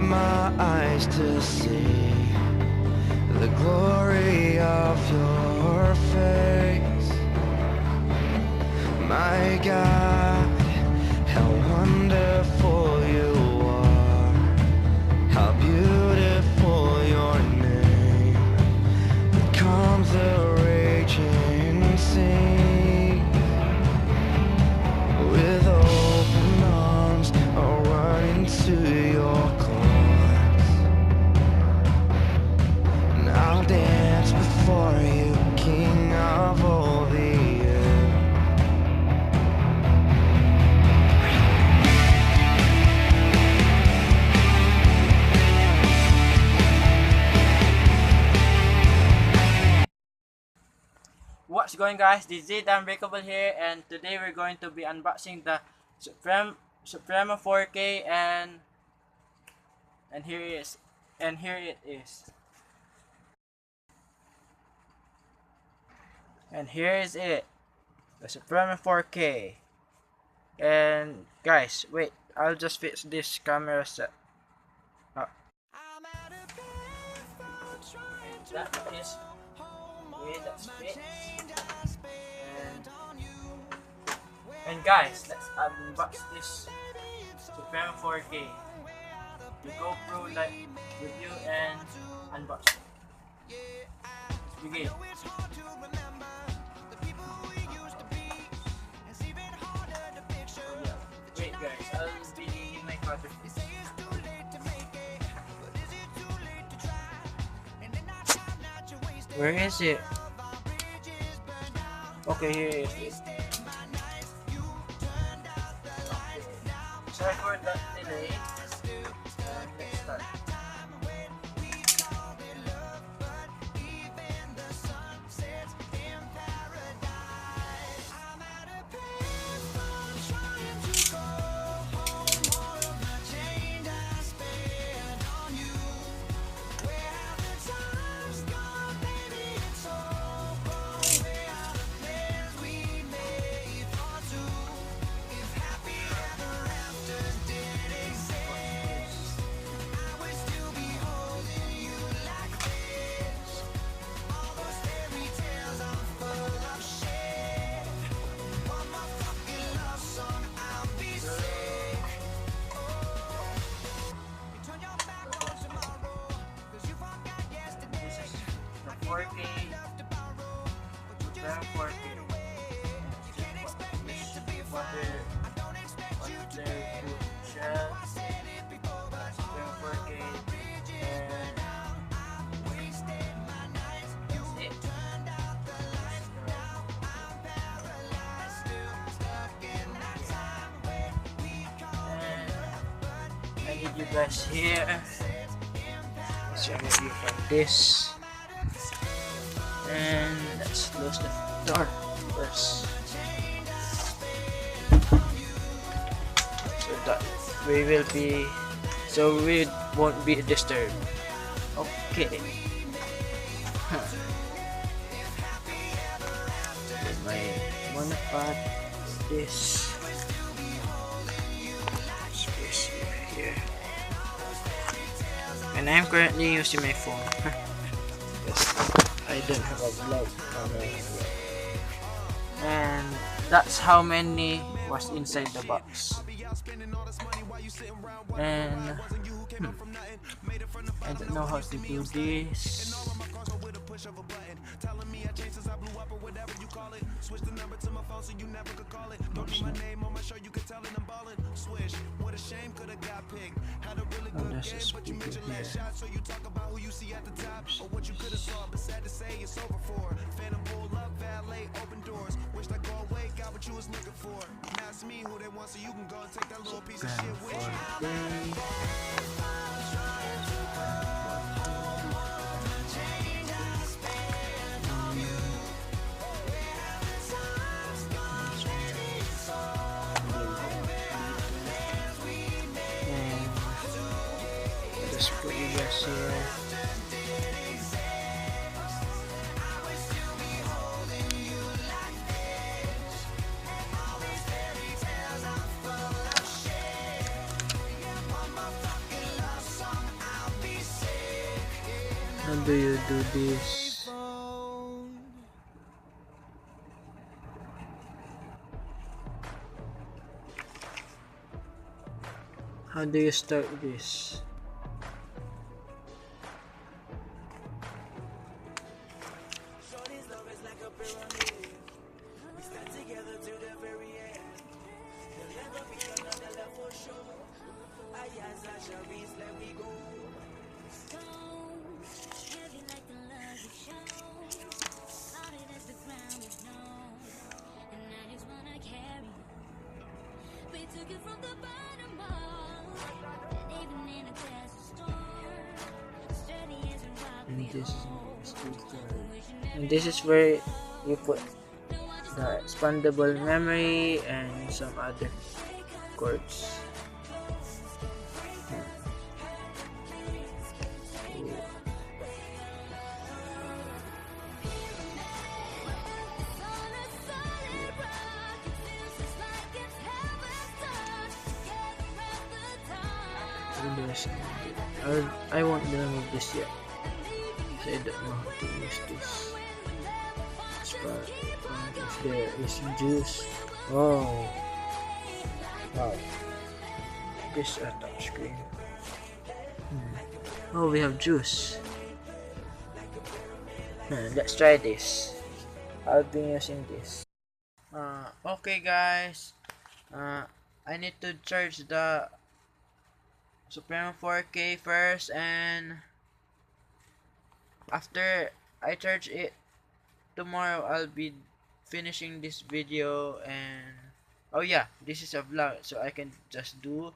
my eyes to see the glory of your face. My God, how wonderful you are, how beautiful your name. Comes the raging sea, with open arms I'll run into your courts, and I'll dance before you, King of all the earth. What's going, guys? This is Unbreakable here, and today we're going to be unboxing the Supremo 4K, and here it is. And here is it, the Supremo 4K. And guys, wait, I'll just fix this camera set up. That is that's fixed. And guys, let's unbox this Supremo 4K. The GoPro like review and unboxing. Let's begin. Wait guys, I'll be needing my cartridge. Where is it? Okay, here it is. Sorry for that delay. Let's start. I need you guys here. Let's review from this. And let's close the door first, so we won't be disturbed. Okay. My monopod, this space here, and I'm currently using my phone. I don't have a vlog camera, and that's how many was inside the box. And I don't know how to do this. Oh, there's a speaker here. Just put you guys here. How do you do this? How do you start this? And this is and this is where you put the expandable memory and some other chords. I won't remove this yet. So I don't know how to use this. But if there is juice, oh wow, this is a touch screen. Oh, we have juice. Let's try this. I'll be using this. Okay guys, I need to charge the Supremo 4K first, and after I charge it tomorrow, I'll be finishing this video. And oh yeah, this is a vlog, so I can just do